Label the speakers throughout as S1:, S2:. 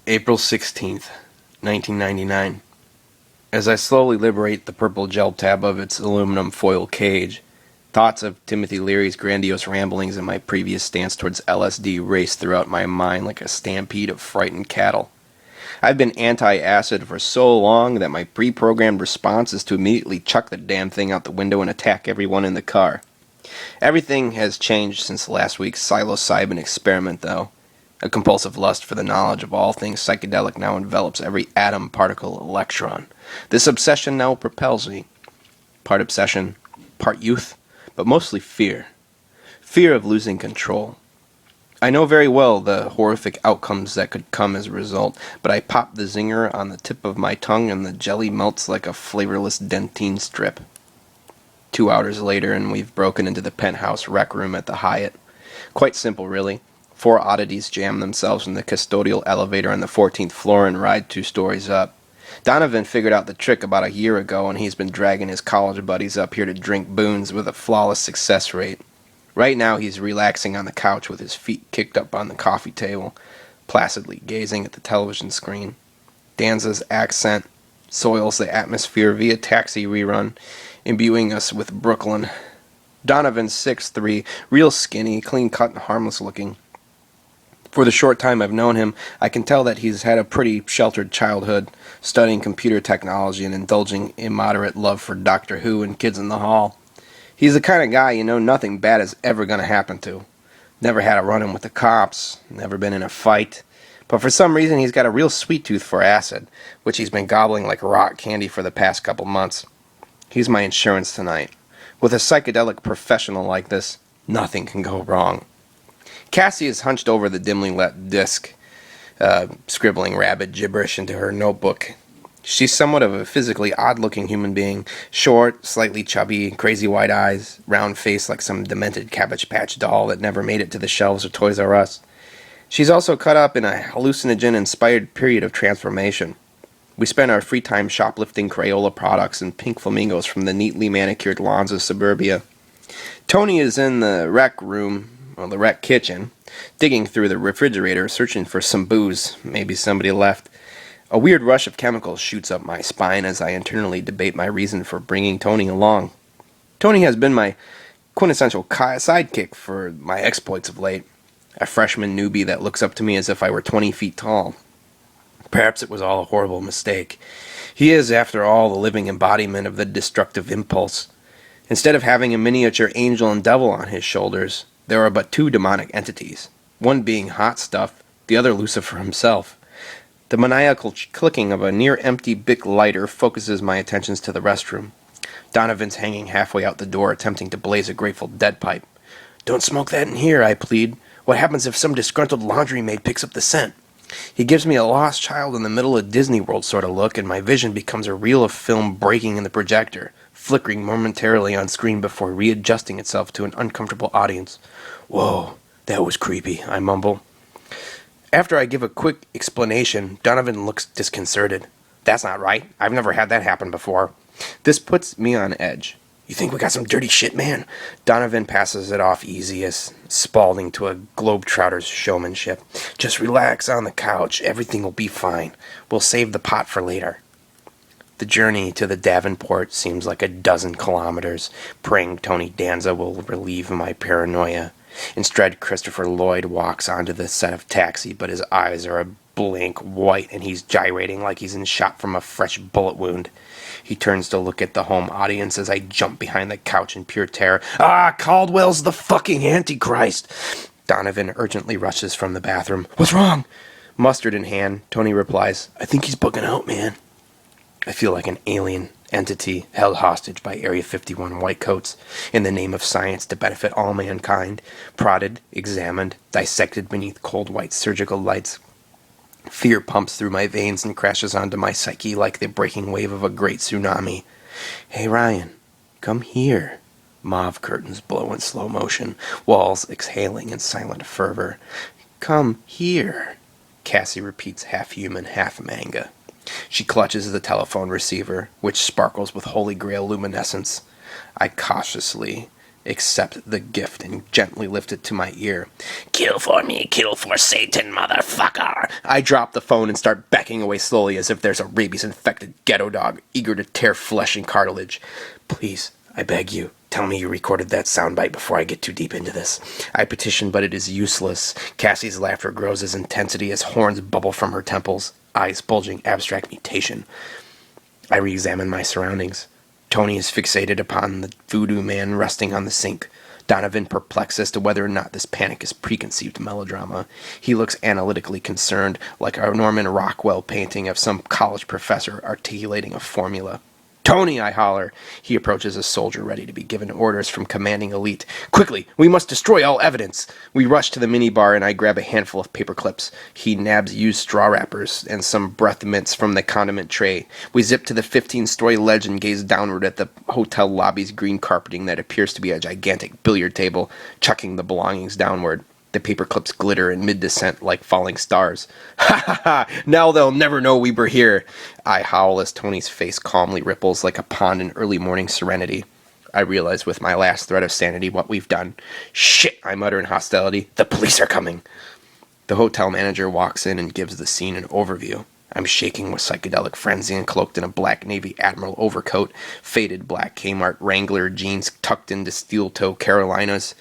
S1: April 16th, 1999. As I slowly liberate the purple gel tab of its aluminum foil cage, thoughts of Timothy Leary's grandiose ramblings and my previous stance towards LSD race throughout my mind like a stampede of frightened cattle. I've been anti-acid for so long that my pre-programmed response is to immediately chuck the damn thing out the window and attack everyone in the car. Everything has changed since last week's psilocybin experiment, though. A compulsive lust for the knowledge of all things psychedelic now envelops every atom, particle, electron. This obsession now propels me. Part obsession, part youth, but mostly fear. Fear of losing control. I know very well the horrific outcomes that could come as a result, but I pop the zinger on the tip of my tongue and the jelly melts like a flavorless dentine strip. 2 hours later and we've broken into the penthouse rec room at the Hyatt. Quite simple, really. 4 oddities jam themselves in the custodial elevator on the 14th floor and ride 2 stories up. Donovan figured out the trick about a year ago, and he's been dragging his college buddies up here to drink boons with a flawless success rate. Right now he's relaxing on the couch with his feet kicked up on the coffee table, placidly gazing at the television screen. Danza's accent soils the atmosphere via Taxi rerun, imbuing us with Brooklyn. Donovan's 6'3", real skinny, clean-cut and harmless looking. For the short time I've known him, I can tell that he's had a pretty sheltered childhood, studying computer technology and indulging immoderate love for Doctor Who and Kids in the Hall. He's the kind of guy you know nothing bad is ever going to happen to. Never had a run-in with the cops, never been in a fight, but for some reason he's got a real sweet tooth for acid, which he's been gobbling like rock candy for the past couple months. He's my insurance tonight. With a psychedelic professional like this, nothing can go wrong. Cassie is hunched over the dimly lit disc, scribbling rabid gibberish into her notebook. She's somewhat of a physically odd-looking human being, short, slightly chubby, crazy white eyes, round face like some demented Cabbage Patch doll that never made it to the shelves of Toys R Us. She's also caught up in a hallucinogen-inspired period of transformation. We spend our free time shoplifting Crayola products and pink flamingos from the neatly manicured lawns of suburbia. Tony is in the rec room, or the rec kitchen, digging through the refrigerator, searching for some booze. Maybe somebody left. A weird rush of chemicals shoots up my spine as I internally debate my reason for bringing Tony along. Tony has been my quintessential sidekick for my exploits of late. A freshman newbie that looks up to me as if I were 20 feet tall. Perhaps it was all a horrible mistake. He is, after all, the living embodiment of the destructive impulse. Instead of having a miniature angel and devil on his shoulders, there are but 2 demonic entities, one being hot stuff, the other Lucifer himself. The maniacal clicking of a near-empty Bic lighter focuses my attentions to the restroom. Donovan's hanging halfway out the door, attempting to blaze a Grateful Dead pipe. "Don't smoke that in here," I plead. "What happens if some disgruntled laundry maid picks up the scent?" He gives me a lost child in the middle of Disney World sort of look, and my vision becomes a reel of film breaking in the projector, flickering momentarily on screen before readjusting itself to an uncomfortable audience. "Whoa, that was creepy," I mumble. After I give a quick explanation, Donovan looks disconcerted. "That's not right. I've never had that happen before." This puts me on edge. "You think we got some dirty shit, man?" Donovan passes it off easy as Spalding to a globetrotter's showmanship. "Just relax on the couch. Everything will be fine. We'll save the pot for later." The journey to the Davenport seems like a dozen kilometers, praying Tony Danza will relieve my paranoia. Instead, Christopher Lloyd walks onto the set of Taxi, but his eyes are a blank white and he's gyrating like he's in shot from a fresh bullet wound. He turns to look at the home audience as I jump behind the couch in pure terror. "Ah, Caldwell's the fucking Antichrist!" Donovan urgently rushes from the bathroom. "What's wrong?" Mustard in hand, Tony replies, "I think he's bugging out, man." I feel like an alien entity held hostage by Area 51 whitecoats in the name of science to benefit all mankind, prodded, examined, dissected beneath cold white surgical lights. Fear pumps through my veins and crashes onto my psyche like the breaking wave of a great tsunami. "Hey Ryan, come here." Mauve curtains blow in slow motion, walls exhaling in silent fervor. "Come here," Cassie repeats, half human, half manga. She clutches the telephone receiver, which sparkles with Holy Grail luminescence. I cautiously accept the gift and gently lift it to my ear.
S2: Kill for me, kill for Satan, motherfucker.
S1: I drop the phone and start backing away slowly as if there's a rabies-infected ghetto dog eager to tear flesh and cartilage. Please, I beg you, tell me you recorded that soundbite before I get too deep into this. I petition, but it is useless. Cassie's laughter grows as intensity as horns bubble from her temples, eyes bulging abstract mutation. I re-examine my surroundings. Tony is fixated upon the voodoo man resting on the sink. Donovan perplexed as to whether or not this panic is preconceived melodrama. He looks analytically concerned, like a Norman Rockwell painting of some college professor articulating a formula. "Tony!" I holler. He approaches a soldier ready to be given orders from commanding elite. "Quickly! We must destroy all evidence!" We rush to the minibar and I grab a handful of paper clips. He nabs used straw wrappers and some breath mints from the condiment tray. We zip to the 15-story ledge and gaze downward at the hotel lobby's green carpeting that appears to be a gigantic billiard table, chucking the belongings downward. The paper clips glitter in mid-descent like falling stars. "Ha ha ha! Now they'll never know we were here!" I howl as Tony's face calmly ripples like a pond in early morning serenity. I realize with my last thread of sanity what we've done. "Shit!" I mutter in hostility. "The police are coming!" The hotel manager walks in and gives the scene an overview. I'm shaking with psychedelic frenzy and cloaked in a black Navy Admiral overcoat, faded black Kmart Wrangler jeans tucked into steel-toe Carolinas.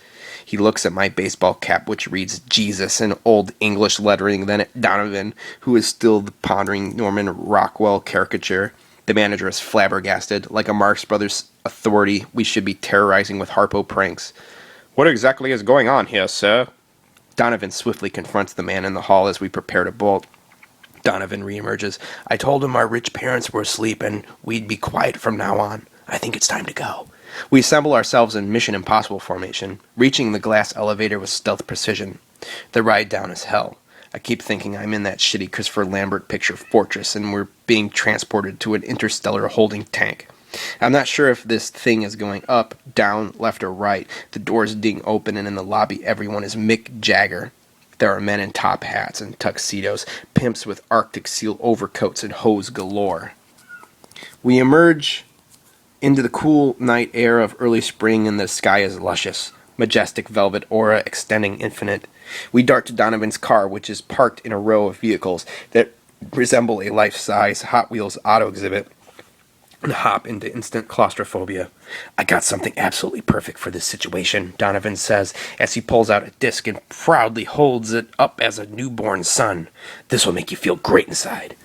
S1: He looks at my baseball cap, which reads Jesus in Old English lettering, then at Donovan, who is still the pondering Norman Rockwell caricature. The manager is flabbergasted. Like a Marx Brothers authority, we should be terrorizing with Harpo pranks. "What exactly is going on here, sir?" Donovan swiftly confronts the man in the hall as we prepare to bolt. Donovan reemerges. "I told him our rich parents were asleep and we'd be quiet from now on. I think it's time to go." We assemble ourselves in Mission Impossible formation, reaching the glass elevator with stealth precision. The ride down is hell. I keep thinking I'm in that shitty Christopher Lambert picture Fortress and we're being transported to an interstellar holding tank. I'm not sure if this thing is going up, down, left, or right. The doors ding open and in the lobby everyone is Mick Jagger. There are men in top hats and tuxedos, pimps with Arctic seal overcoats and hose galore. We emerge into the cool night air of early spring and the sky is luscious, majestic velvet aura extending infinite. We dart to Donovan's car, which is parked in a row of vehicles that resemble a life-size Hot Wheels auto exhibit, and hop into instant claustrophobia. "I got something absolutely perfect for this situation," Donovan says as he pulls out a disc and proudly holds it up as a newborn son. "This will make you feel great inside."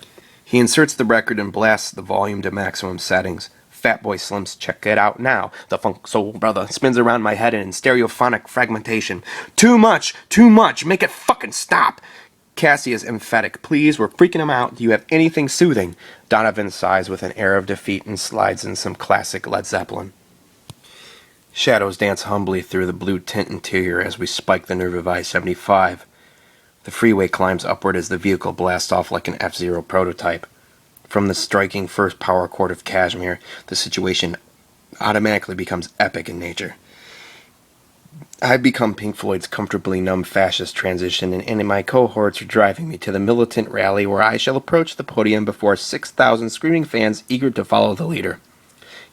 S1: He inserts the record and blasts the volume to maximum settings. Fatboy Slim's "Check It Out Now," the funk soul brother, spins around my head in stereophonic fragmentation. "Too much! Too much! Make it fucking stop!" Cassie is emphatic. "Please, we're freaking him out. Do you have anything soothing?" Donovan sighs with an air of defeat and slides in some classic Led Zeppelin. Shadows dance humbly through the blue tint interior as we spike the nerve of I-75. The freeway climbs upward as the vehicle blasts off like an F-Zero prototype. From the striking first power chord of Kashmir, the situation automatically becomes epic in nature. I've become Pink Floyd's comfortably numb fascist transition, and my cohorts are driving me to the militant rally where I shall approach the podium before 6,000 screaming fans eager to follow the leader.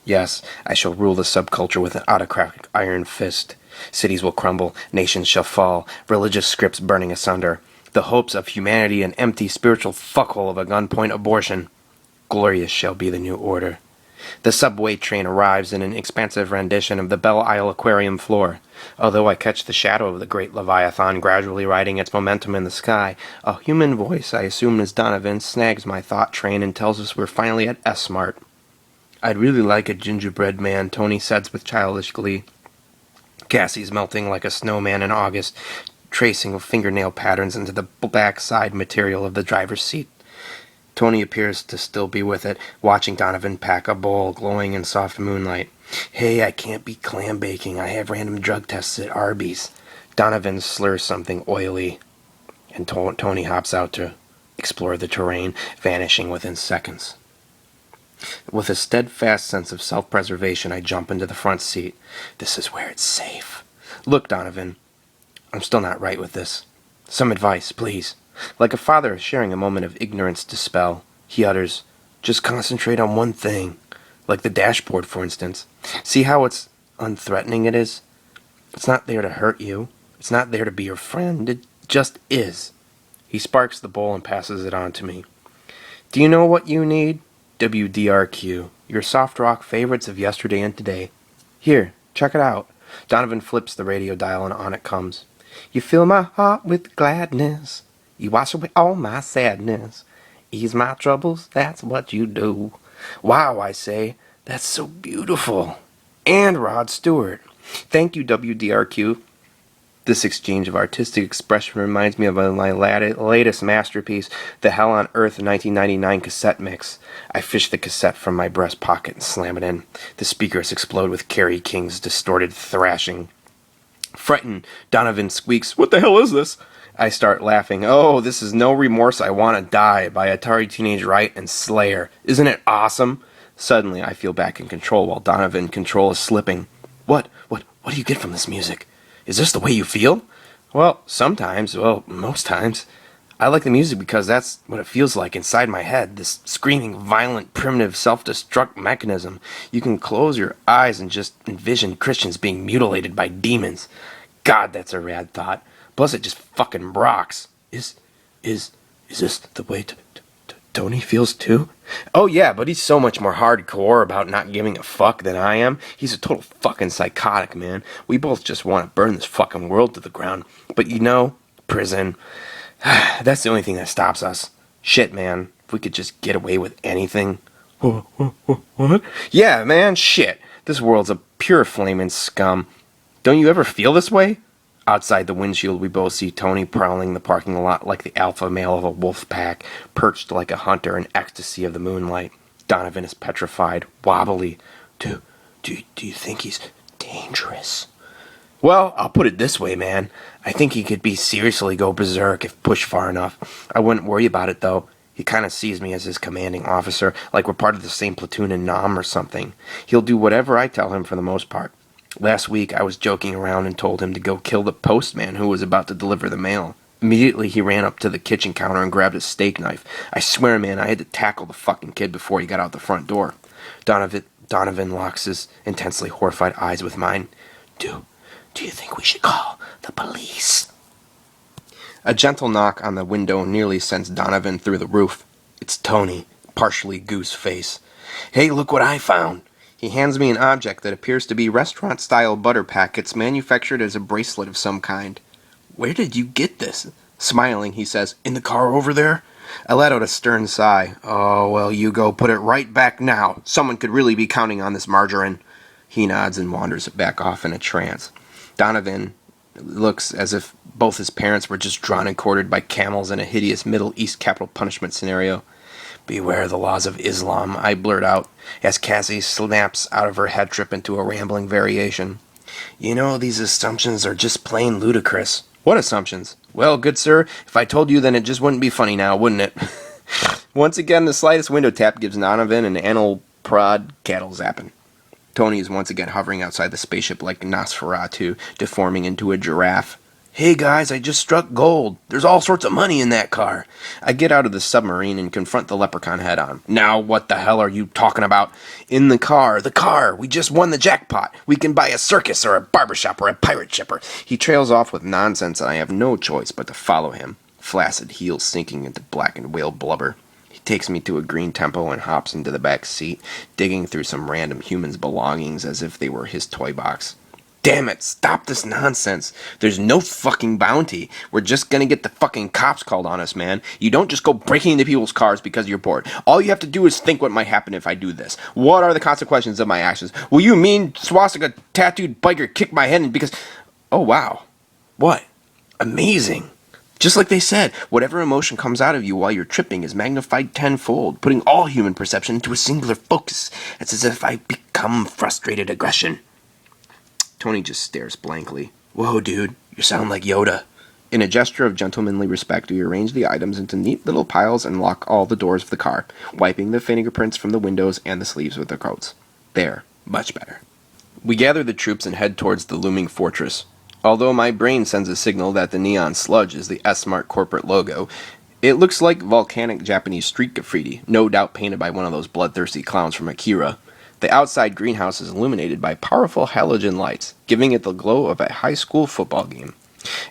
S1: Yes, I shall rule the subculture with an autocratic iron fist. Cities will crumble, nations shall fall, religious scripts burning asunder, the hopes of humanity an empty spiritual fuckhole of a gunpoint abortion. Glorious shall be the new order. The subway train arrives in an expansive rendition of the Belle Isle Aquarium floor. Although I catch the shadow of the great Leviathan gradually riding its momentum in the sky, a human voice, I assume is Donovan, snags my thought train and tells us we're finally at S-Mart. "I'd really like a gingerbread man," Tony says with childish glee. Cassie's melting like a snowman in August, tracing fingernail patterns into the backside material of the driver's seat. Tony appears to still be with it, watching Donovan pack a bowl glowing in soft moonlight. "Hey, I can't be clam baking. I have random drug tests at Arby's." Donovan slurs something oily, and Tony hops out to explore the terrain, vanishing within seconds. With a steadfast sense of self-preservation, I jump into the front seat. This is where it's safe. "Look, Donovan, I'm still not right with this. Some advice, please." Like a father sharing a moment of ignorance dispel, he utters, "Just concentrate on one thing. Like the dashboard, for instance. See how it's unthreatening it is? It's not there to hurt you. It's not there to be your friend. It just is. He sparks the bowl and passes it on to me. Do you know what you need? WDRQ. Your soft rock favorites of yesterday and today. Here, check it out. Donovan flips the radio dial and on it comes. You fill my heart with gladness. You wash away all my sadness. Ease my troubles, that's what you do. Wow, I say, that's so beautiful. And Rod Stewart. Thank you, WDRQ. This exchange of artistic expression reminds me of my latest masterpiece, the Hell on Earth 1999 cassette mix. I fish the cassette from my breast pocket and slam it in. The speakers explode with Kerry King's distorted thrashing. Frightened, Donovan squeaks, "What the hell is this?" I start laughing. "Oh, this is No Remorse, I Wanna Die by Atari Teenage Riot and Slayer. Isn't it awesome?" Suddenly, I feel back in control while Donovan control is slipping. What do you get from this music? Is this the way you feel? Well, sometimes, most times. I like the music because that's what it feels like inside my head, this screaming, violent, primitive, self-destruct mechanism. You can close your eyes and just envision Christians being mutilated by demons. God, that's a rad thought. Plus, it just fucking rocks. Is this the way Tony feels too? Oh yeah, but he's so much more hardcore about not giving a fuck than I am. He's a total fucking psychotic, man. We both just want to burn this fucking world to the ground. But you know, prison, that's the only thing that stops us. Shit, man, if we could just get away with anything. What? Yeah, man, shit. This world's a pure flaming scum. Don't you ever feel this way? Outside the windshield, we both see Tony prowling the parking lot like the alpha male of a wolf pack, perched like a hunter in ecstasy of the moonlight. Donovan is petrified, wobbly. Do you think he's dangerous? Well, I'll put it this way, man. I think he could seriously go berserk if pushed far enough. I wouldn't worry about it, though. He kind of sees me as his commanding officer, like we're part of the same platoon in Nam or something. He'll do whatever I tell him for the most part. Last week, I was joking around and told him to go kill the postman who was about to deliver the mail. Immediately, he ran up to the kitchen counter and grabbed a steak knife. I swear, man, I had to tackle the fucking kid before he got out the front door. Donovan locks his intensely horrified eyes with mine. Do you think we should call the police? A gentle knock on the window nearly sends Donovan through the roof. It's Tony, partially goose face. Hey, look what I found. He hands me an object that appears to be restaurant-style butter packets manufactured as a bracelet of some kind. Where did you get this? Smiling, he says, In the car over there? I let out a stern sigh. Oh, well, you go put it right back now. Someone could really be counting on this margarine. He nods and wanders back off in a trance. Donovan looks as if both his parents were just drawn and quartered by camels in a hideous Middle East capital punishment scenario. Beware the laws of Islam, I blurt out, as Cassie snaps out of her head trip into a rambling variation. You know, these assumptions are just plain ludicrous. What assumptions? Well, good sir, if I told you, then it just wouldn't be funny now, wouldn't it? Once again, the slightest window tap gives Donovan an anal prod cattle zapping. Tony is once again hovering outside the spaceship like Nosferatu, deforming into a giraffe. Hey guys, I just struck gold. There's all sorts of money in that car. I get out of the submarine and confront the leprechaun head on. Now what the hell are you talking about? In the car. We just won the jackpot. We can buy a circus or a barbershop or a pirate ship. He trails off with nonsense and I have no choice but to follow him, flaccid heels sinking into blackened whale blubber. He takes me to a green tempo and hops into the back seat, digging through some random human's belongings as if they were his toy box. Damn it, stop this nonsense. There's no fucking bounty. We're just gonna get the fucking cops called on us, man. You don't just go breaking into people's cars because you're bored. All you have to do is think what might happen if I do this. What are the consequences of my actions? Will you mean swastika tattooed biker kick my head in because... Oh, wow. What? Amazing. Just like they said, whatever emotion comes out of you while you're tripping is magnified tenfold, putting all human perception into a singular focus. It's as if I become frustrated aggression. Tony just stares blankly. Whoa, dude, you sound like Yoda. In a gesture of gentlemanly respect, we arrange the items into neat little piles and lock all the doors of the car, wiping the fingerprints from the windows and the sleeves with their coats. There, much better. We gather the troops and head towards the looming fortress. Although my brain sends a signal that the neon sludge is the S-Smart corporate logo, it looks like volcanic Japanese street graffiti, no doubt painted by one of those bloodthirsty clowns from Akira. The outside greenhouse is illuminated by powerful halogen lights, giving it the glow of a high school football game.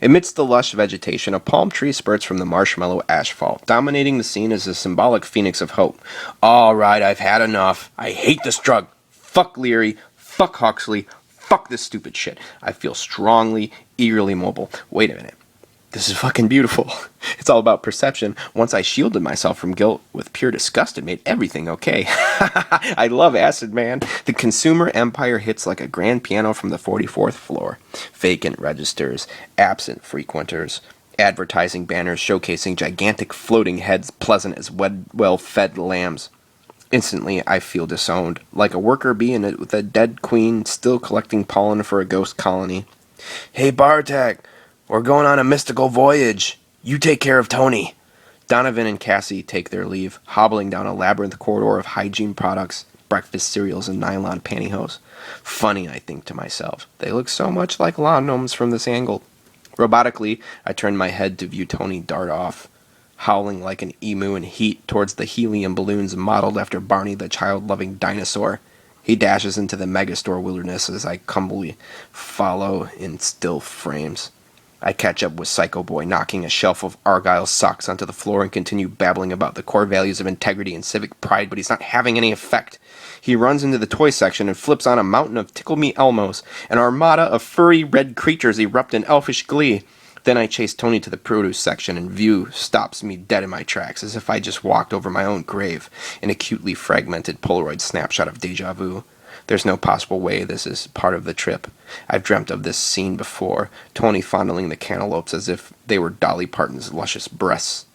S1: Amidst the lush vegetation, a palm tree spurts from the marshmallow asphalt. Dominating the scene is a symbolic phoenix of hope. All right, I've had enough. I hate this drug. Fuck Leary. Fuck Huxley. Fuck this stupid shit. I feel strongly, eagerly mobile. Wait a minute. This is fucking beautiful. It's all about perception. Once I shielded myself from guilt with pure disgust, it made everything okay. I love Acid Man. The consumer empire hits like a grand piano from the 44th floor. Vacant registers, absent frequenters, advertising banners showcasing gigantic floating heads pleasant as well-fed lambs. Instantly, I feel disowned, like a worker bee with a dead queen still collecting pollen for a ghost colony. Hey Bartek, we're going on a mystical voyage. You take care of Tony. Donovan and Cassie take their leave, hobbling down a labyrinth corridor of hygiene products, breakfast cereals, and nylon pantyhose. Funny, I think to myself. They look so much like lawn gnomes from this angle. Robotically, I turn my head to view Tony dart off, howling like an emu in heat towards the helium balloons modeled after Barney the child-loving dinosaur. He dashes into the megastore wilderness as I humbly follow in still frames. I catch up with Psycho Boy, knocking a shelf of Argyle socks onto the floor and continue babbling about the core values of integrity and civic pride, but he's not having any effect. He runs into the toy section and flips on a mountain of Tickle Me Elmos. An armada of furry red creatures erupt in elfish glee. Then I chase Tony to the produce section, and view stops me dead in my tracks, as if I just walked over my own grave, an acutely fragmented Polaroid snapshot of deja vu. There's no possible way this is part of the trip. I've dreamt of this scene before, Tony fondling the cantaloupes as if they were Dolly Parton's luscious breasts.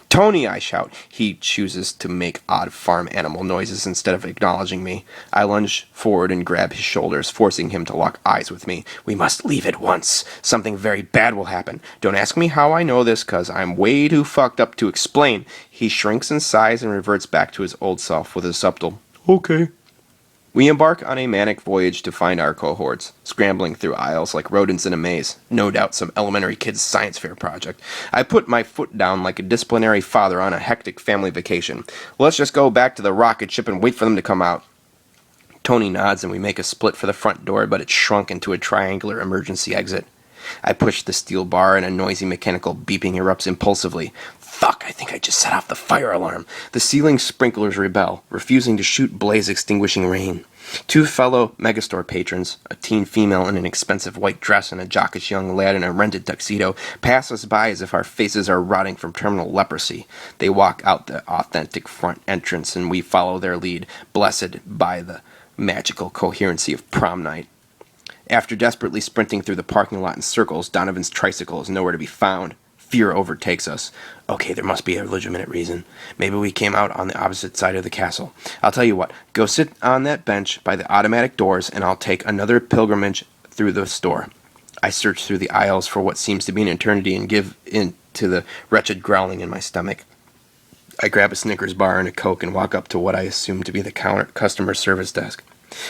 S1: Tony, I shout. He chooses to make odd farm animal noises instead of acknowledging me. I lunge forward and grab his shoulders, forcing him to lock eyes with me. We must leave at once. Something very bad will happen. Don't ask me how I know this, 'cause I'm way too fucked up to explain. He shrinks in size and reverts back to his old self with a subtle, okay. We embark on a manic voyage to find our cohorts, scrambling through aisles like rodents in a maze. No doubt some elementary kid's science fair project. I put my foot down like a disciplinary father on a hectic family vacation. Let's just go back to the rocket ship and wait for them to come out. Tony nods and we make a split for the front door, but it's shrunk into a triangular emergency exit. I push the steel bar and a noisy mechanical beeping erupts impulsively. Fuck, I think I just set off the fire alarm. The ceiling sprinklers rebel, refusing to shoot blaze-extinguishing rain. Two fellow megastore patrons, a teen female in an expensive white dress and a jockish young lad in a rented tuxedo, pass us by as if our faces are rotting from terminal leprosy. They walk out the authentic front entrance and we follow their lead, blessed by the magical coherency of prom night. After desperately sprinting through the parking lot in circles, Donovan's tricycle is nowhere to be found. Fear overtakes us. Okay, there must be a legitimate reason. Maybe we came out on the opposite side of the castle. I'll tell you what, go sit on that bench by the automatic doors and I'll take another pilgrimage through the store. I search through the aisles for what seems to be an eternity and give in to the wretched growling in my stomach. I grab a Snickers bar and a Coke and walk up to what I assume to be the customer service desk.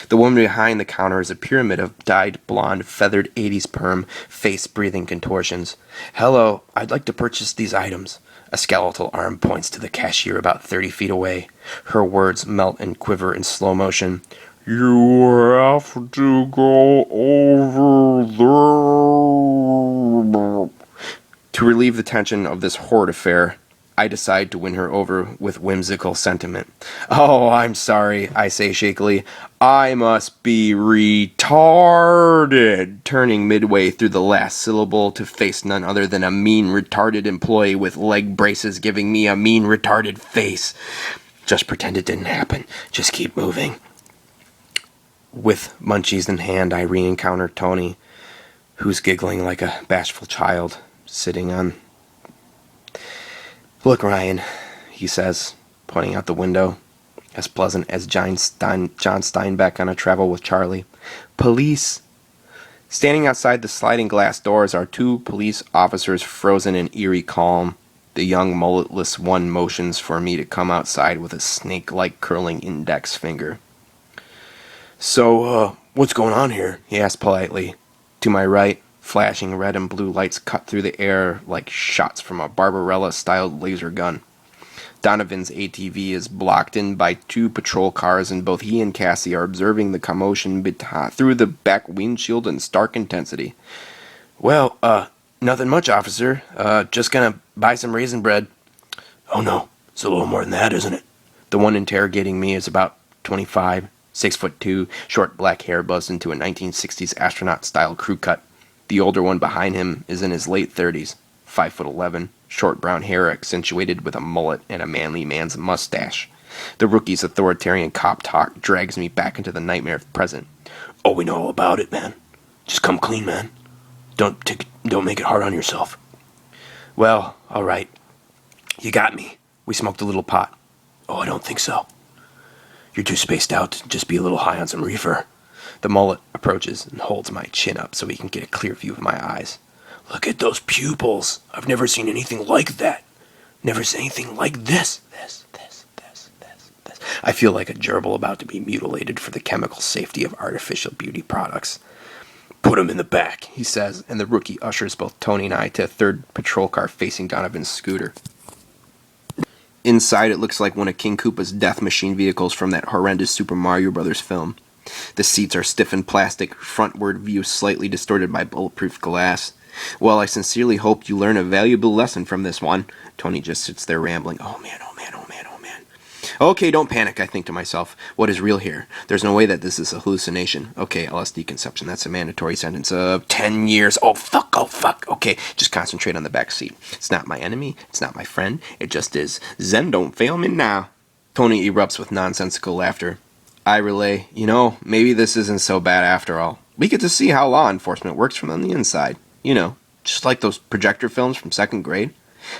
S1: The woman behind the counter is a pyramid of dyed blonde, feathered 80s perm, face-breathing contortions. Hello, I'd like to purchase these items. A skeletal arm points to the cashier about 30 feet away. Her words melt and quiver in slow motion. You have to go over there. To relieve the tension of this horrid affair, I decide to win her over with whimsical sentiment. Oh, I'm sorry, I say shakily. I must be retarded, turning midway through the last syllable to face none other than a mean retarded employee with leg braces giving me a mean retarded face. Just pretend it didn't happen. Just keep moving. With munchies in hand, I re-encounter Tony, who's giggling like a bashful child, sitting on... Look, Ryan, he says, pointing out the window, as pleasant as John Steinbeck on a travel with Charlie. Police! Standing outside the sliding glass doors are two police officers frozen in eerie calm. The young mulletless one motions for me to come outside with a snake-like curling index finger. So, what's going on here? He asks politely. To my right, flashing red and blue lights cut through the air like shots from a Barbarella-styled laser gun. Donovan's ATV is blocked in by 2 patrol cars, and both he and Cassie are observing the commotion through the back windshield in stark intensity. Well, nothing much, officer. Just gonna buy some raisin bread. Oh no, it's a little more than that, isn't it? The one interrogating me is about 25, 6'2", short black hair buzzed into a 1960s astronaut-style crew cut. The older one behind him is in his late 30s, 5'11", short brown hair accentuated with a mullet and a manly man's mustache. The rookie's authoritarian cop talk drags me back into the nightmare of the present. Oh, we know all about it, man. Just come clean, man. Don't make it hard on yourself. Well, all right. You got me. We smoked a little pot. Oh, I don't think so. You're too spaced out to just be a little high on some reefer. The mullet approaches and holds my chin up so he can get a clear view of my eyes. Look at those pupils. I've never seen anything like that. Never seen anything like this. This. I feel like a gerbil about to be mutilated for the chemical safety of artificial beauty products. Put him in the back, he says, and the rookie ushers both Tony and I to a third patrol car facing Donovan's scooter. Inside, it looks like one of King Koopa's death machine vehicles from that horrendous Super Mario Bros. Film. The seats are stiffened plastic, frontward view slightly distorted by bulletproof glass. Well, I sincerely hope you learn a valuable lesson from this one. Tony just sits there rambling. Oh man. Okay, don't panic, I think to myself. What is real here? There's no way that this is a hallucination. Okay, LSD consumption, that's a mandatory sentence of 10 years. Oh fuck. Okay, just concentrate on the back seat. It's not my enemy, it's not my friend, it just is. Zen don't fail me now. Tony erupts with nonsensical laughter. I relay, maybe this isn't so bad after all. We get to see how law enforcement works from on the inside. Just like those projector films from 2nd grade.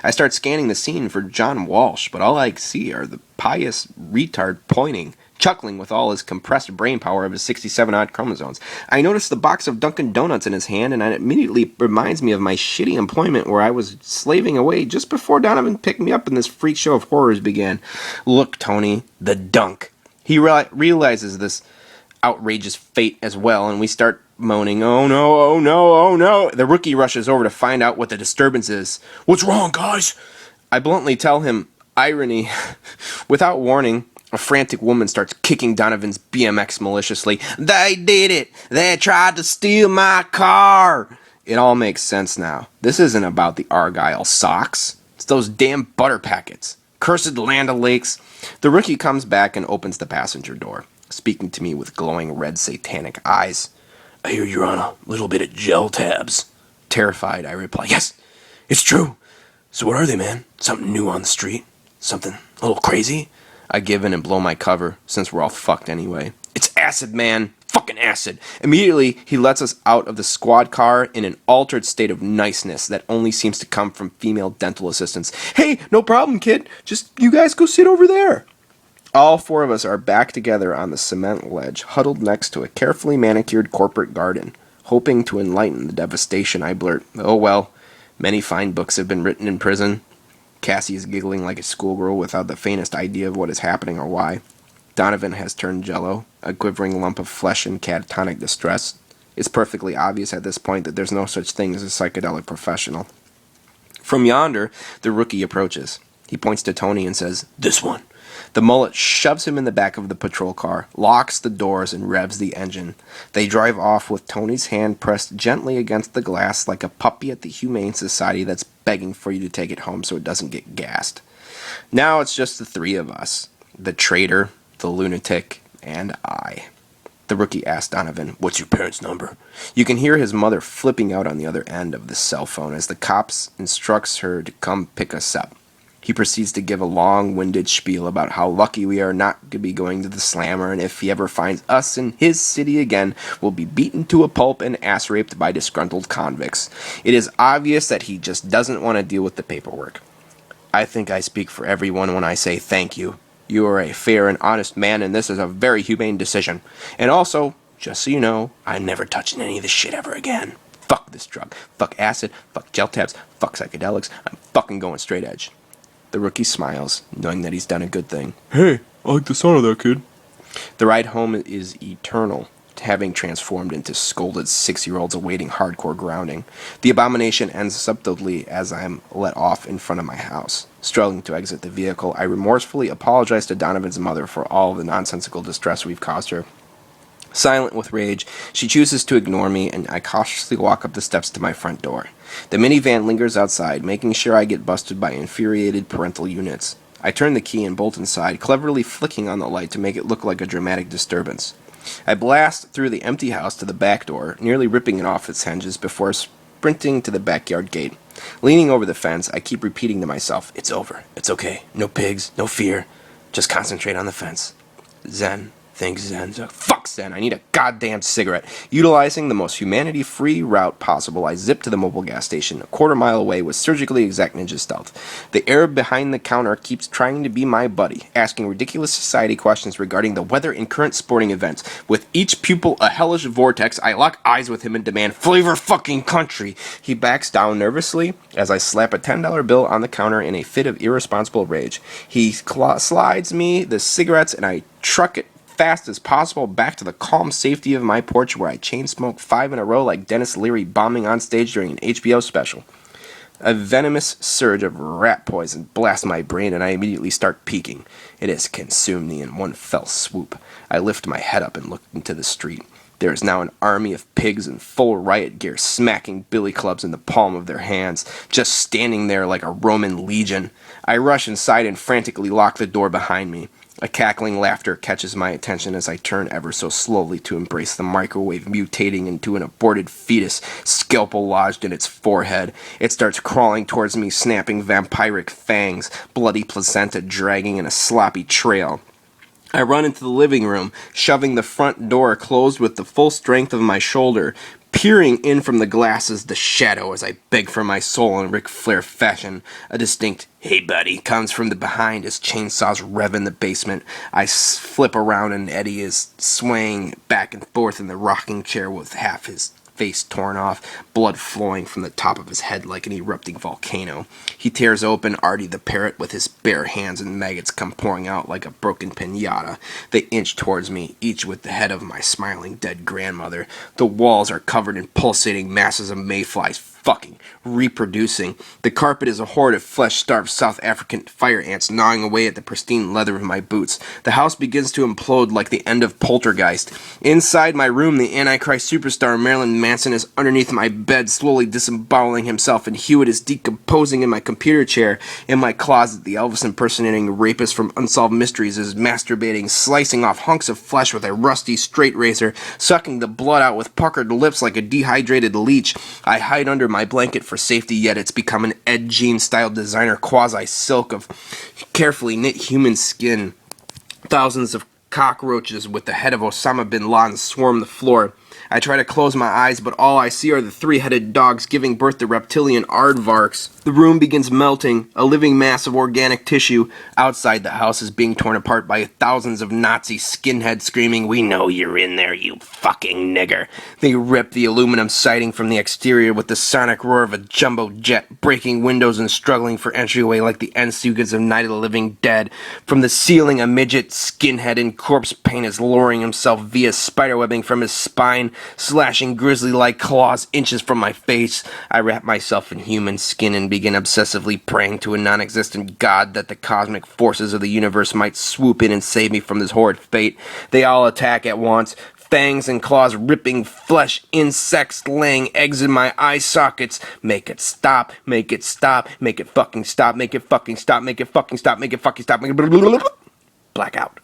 S1: I start scanning the scene for John Walsh, but all I see are the pious retard pointing, chuckling with all his compressed brain power of his 67-odd chromosomes. I notice the box of Dunkin' Donuts in his hand, and it immediately reminds me of my shitty employment where I was slaving away just before Donovan picked me up and this freak show of horrors began. Look, Tony, the dunk. He realizes this outrageous fate as well, and we start moaning, oh no. The rookie rushes over to find out what the disturbance is. What's wrong, guys? I bluntly tell him, irony. Without warning, a frantic woman starts kicking Donovan's BMX maliciously. They did it! They tried to steal my car! It all makes sense now. This isn't about the Argyle socks. It's those damn butter packets. Cursed Land O'Lakes. The rookie comes back and opens the passenger door, speaking to me with glowing red satanic eyes. I hear you're on a little bit of gel tabs. Terrified, I reply, yes, it's true. So what are they, man? Something new on the street? Something a little crazy? I give in and blow my cover, since we're all fucked anyway. It's acid, man. Fucking acid. Immediately, he lets us out of the squad car in an altered state of niceness that only seems to come from female dental assistants. Hey, no problem, kid. Just you guys go sit over there. All 4 of us are back together on the cement ledge, huddled next to a carefully manicured corporate garden, hoping to enlighten the devastation. I blurt, oh well, many fine books have been written in prison. Cassie is giggling like a schoolgirl without the faintest idea of what is happening or why. Donovan has turned jello, a quivering lump of flesh in catatonic distress. It's perfectly obvious at this point that there's no such thing as a psychedelic professional. From yonder, the rookie approaches. He points to Tony and says, this one. The mullet shoves him in the back of the patrol car, locks the doors, and revs the engine. They drive off with Tony's hand pressed gently against the glass like a puppy at the Humane Society that's begging for you to take it home so it doesn't get gassed. Now it's just the 3 of us. The traitor, the lunatic, and I. The rookie asks Donovan, what's your parents' number? You can hear his mother flipping out on the other end of the cell phone as the cops instructs her to come pick us up. He proceeds to give a long-winded spiel about how lucky we are not to be going to the slammer, and if he ever finds us in his city again, we'll be beaten to a pulp and ass-raped by disgruntled convicts. It is obvious that he just doesn't want to deal with the paperwork. I think I speak for everyone when I say thank you. You are a fair and honest man, and this is a very humane decision. And also, just so you know, I'm never touching any of this shit ever again. Fuck this drug. Fuck acid. Fuck gel tabs. Fuck psychedelics. I'm fucking going straight edge. The rookie smiles, knowing that he's done a good thing. Hey, I like the sound of that, kid. The ride home is eternal, having transformed into scolded 6-year-olds awaiting hardcore grounding. The abomination ends subtly as I'm let off in front of my house. Struggling to exit the vehicle, I remorsefully apologize to Donovan's mother for all of the nonsensical distress we've caused her. Silent with rage, she chooses to ignore me, and I cautiously walk up the steps to my front door. The minivan lingers outside, making sure I get busted by infuriated parental units. I turn the key and bolt inside, cleverly flicking on the light to make it look like a dramatic disturbance. I blast through the empty house to the back door, nearly ripping it off its hinges before sprinting to the backyard gate. Leaning over the fence, I keep repeating to myself, "It's over. It's okay. No pigs. No fear. Just concentrate on the fence." Zen. Think Zen. Fuck Zen. I need a goddamn cigarette. Utilizing the most humanity-free route possible, I zip to the mobile gas station, a quarter-mile away with surgically exact ninja stealth. The Arab behind the counter keeps trying to be my buddy, asking ridiculous society questions regarding the weather and current sporting events. With each pupil a hellish vortex, I lock eyes with him and demand, "Flavor fucking country!" He backs down nervously as I slap a $10 bill on the counter in a fit of irresponsible rage. He slides me the cigarettes and I truck it fast as possible back to the calm safety of my porch where I chain smoke 5 in a row like Dennis Leary bombing on stage during an HBO special. A venomous surge of rat poison blasts my brain and I immediately start peeking. It has consumed me in one fell swoop. I lift my head up and look into the street. There is now an army of pigs in full riot gear smacking billy clubs in the palm of their hands, just standing there like a Roman legion. I rush inside and frantically lock the door behind me. A cackling laughter catches my attention as I turn ever so slowly to embrace the microwave mutating into an aborted fetus, scalpel lodged in its forehead. It starts crawling towards me, snapping vampiric fangs, bloody placenta dragging in a sloppy trail. I run into the living room, shoving the front door closed with the full strength of my shoulder. Peering in from the glasses, the shadow as I beg for my soul in Ric Flair fashion. A distinct, "Hey buddy," comes from the behind as chainsaws rev in the basement. I flip around and Eddie is swaying back and forth in the rocking chair with half his face torn off, blood flowing from the top of his head like an erupting volcano. He tears open Artie the parrot with his bare hands and maggots come pouring out like a broken piñata. They inch towards me, each with the head of my smiling dead grandmother. The walls are covered in pulsating masses of mayflies, fucking reproducing. The carpet is a horde of flesh-starved South African fire ants gnawing away at the pristine leather of my boots. The house begins to implode like the end of Poltergeist. Inside my room, the Antichrist superstar Marilyn Manson is underneath my bed, slowly disemboweling himself, and Hewitt is decomposing in my computer chair. In my closet, the Elvis-impersonating rapist from Unsolved Mysteries is masturbating, slicing off hunks of flesh with a rusty straight razor, sucking the blood out with puckered lips like a dehydrated leech. I hide under my blanket for safety, yet it's become an Ed Gein-style designer quasi-silk of carefully knit human skin. Thousands of cockroaches with the head of Osama bin Laden swarm the floor. I try to close my eyes, but all I see are the three-headed dogs giving birth to reptilian aardvarks. The room begins melting, a living mass of organic tissue. Outside, the house is being torn apart by thousands of Nazi skinheads screaming, "We know you're in there, you fucking nigger." They rip the aluminum siding from the exterior with the sonic roar of a jumbo jet, breaking windows and struggling for entryway like the end sequence of Night of the Living Dead. From the ceiling, a midget skinhead in corpse paint is lowering himself via spiderwebbing from his spine, slashing grizzly-like claws inches from my face. I wrap myself in human skin and begin obsessively praying to a non-existent god that the cosmic forces of the universe might swoop in and save me from this horrid fate. They all attack at once, fangs and claws ripping flesh, insects laying eggs in my eye sockets. Make it stop, make it stop, make it fucking stop, make it fucking stop, make it fucking stop, make it fucking stop, make it blackout.